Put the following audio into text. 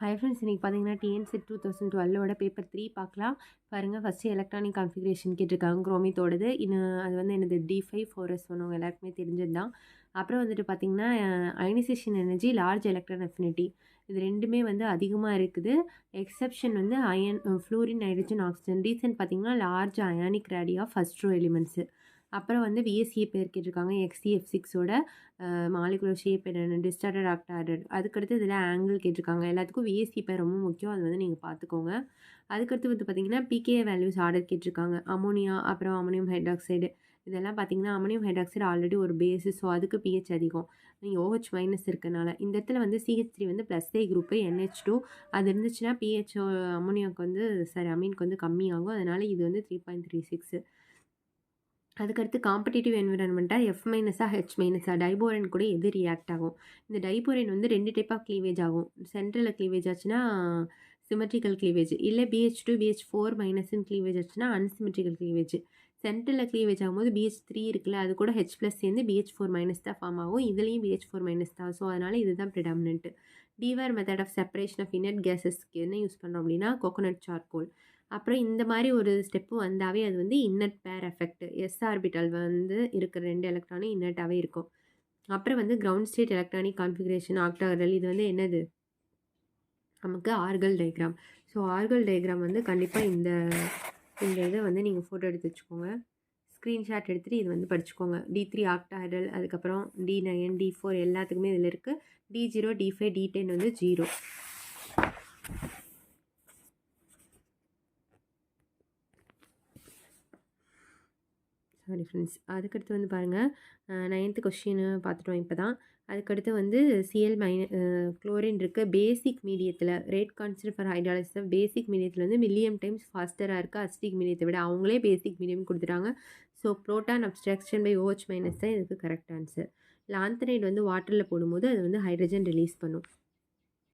Hi friends, இன்றைக்கி பார்த்தீங்கன்னா TNSET 2012ஓட paper 3 பார்க்கலாம். பாருங்கள், ஃபஸ்ட்டு எலக்ட்ரானிக் கான்ஃபிகரேஷன் கேட்டிருக்காங்க குரோமித்தோடது. இன்னும் அது வந்து என்னது D5 4s சொன்னவங்க எல்லாருக்குமே தெரிஞ்சது தான். அப்புறம் வந்துட்டு பார்த்தீங்கன்னா ionisation energy, large electron affinity, இது ரெண்டுமே வந்து அதிகமாக இருக்குது. எக்ஸப்ஷன் வந்து iron, fluorine, nitrogen, oxygen. Reason பார்த்தீங்கன்னா large ionic radii first row elements. அப்புறம் வந்து விஎஸ்சிஏ பேர் கேட்டிருக்காங்க. XCF6ஓட மாலிகுலர் ஷேப் என்னென்ன, டிஸ்டார்டட் ஆக்டார்டட். அதுக்கடுத்து இதில் ஆங்கிள் கேட்டிருக்காங்க. எல்லாத்துக்கும் விஎஸ்சி பேர் ரொம்ப முக்கியம், அது வந்து நீங்கள் பார்த்துக்கோங்க. அதுக்கடுத்து வந்து பார்த்தீங்கன்னா பிகே வேல்யூஸ் ஆர்டர் கேட்டிருக்காங்க. அமோனியா, அப்புறம் அமோனியம் ஹைட்ராக்சைடு, இதெல்லாம் பார்த்தீங்கன்னா அமோனியம் ஹைட்ராக்சைடு ஆல்ரெடி ஒரு பேஸு, ஸோ அதுக்கு பிஹெச் அதிகம். நீங்கள் OH மைனஸ் இருக்கனால இந்த இடத்துல வந்து CH3 வந்து +A குரூப்பு, NH2 அது இருந்துச்சுன்னா பிஹெச் அமோனியாவுக்கு வந்து அமீனுக்கு வந்து கம்மியாகும். அதனால் இது வந்து 3.36. அதுக்கடுத்து காம்படிட்டிவ் என்விரான்மெண்ட்டாக F மைனஸா H மைனஸா டைபோரன் கூட எது ரியாக்ட் ஆகும்? இந்த டைபோரன் வந்து 2 டைப் ஆஃப் க்ளீவேஜ் ஆகும். சென்ட்ரலில் க்ளீவேஜ் ஆச்சுன்னா சிமெட்ரிக்கல் க்ளீவேஜ், இல்லை BH2 BH4 மைனஸ்ன்னு க்ளீவேஜ் ஆச்சுன்னா அன்சிமெட்ரிக்கல் க்ளீவேஜ். சென்ட்ரலில் க்ளீவேஜ் ஆகும்போது BH3 இருக்குல்ல, அது கூட H ப்ளஸ் சேர்ந்து BH4 மைனஸ் தான் ஃபார்ம் ஆகும். இதுலேயும் BH4 மைனஸ் தான். ஸோ அதனால் இதுதான் ப்ரிடாமினன்ட். டிவேர் method of separation of inert கேஸஸ்க்கு என்ன யூஸ் பண்ணுறோம் அப்படின்னா கோகோனட் சார்கோல். அப்புறம் இந்த மாதிரி ஒரு ஸ்டெப்பு வந்தாவே அது வந்து இன்னட் பேர் எஃபெக்ட். எஸ் ஆர்பிட்டல் வந்து இருக்கிற 2 எலக்ட்ரானும் இன்னட்டாகவே இருக்கும். அப்புறம் வந்து கிரவுண்ட் ஸ்டேட் எலக்ட்ரானிக் கான்ஃபிகரேஷன் ஆக்டாகரல், இது வந்து என்னது, நமக்கு ஆர்கல் டயக்ராம். ஸோ ஆர்கல் டயக்ராம் வந்து கண்டிப்பாக இந்த இதை வந்து நீங்கள் ஃபோட்டோ எடுத்து வச்சுக்கோங்க, ஸ்க்ரீன்ஷாட் எடுத்துகிட்டு இது வந்து படிச்சுக்கோங்க. D3 ஆக்டாகரல், அதுக்கப்புறம் D9 D4 எல்லாத்துக்குமே இதில் இருக்குது. D0 D5 D10 வந்து 0. Sorry friends. அதுக்கடுத்து வந்து பாருங்கள், 9th கொஸ்டின் பார்த்துட்டோம் இப்போ தான். அதுக்கடுத்து வந்து Cl குளோரின் இருக்குது. பேசிக் மீடியத்தில் ரேட் கான்ஸ்டன்ட் ஃபார் ஹைட்ராலிசிஸ் பேசிக் மீடியத்தில் வந்து மில்லியம் டைம்ஸ் ஃபாஸ்டராக இருக்குது அசிட்டிக் மீடியத்தை விட. அவங்களே பேசிக் மீடியம் கொடுத்துட்டாங்க. So proton abstraction by OH minus தான் இதுக்கு கரெக்ட் ஆன்சர். லாந்தனைடு வந்து வாட்டரில் போடும்போது அது வந்து ஹைட்ரஜன் ரிலீஸ் பண்ணும்.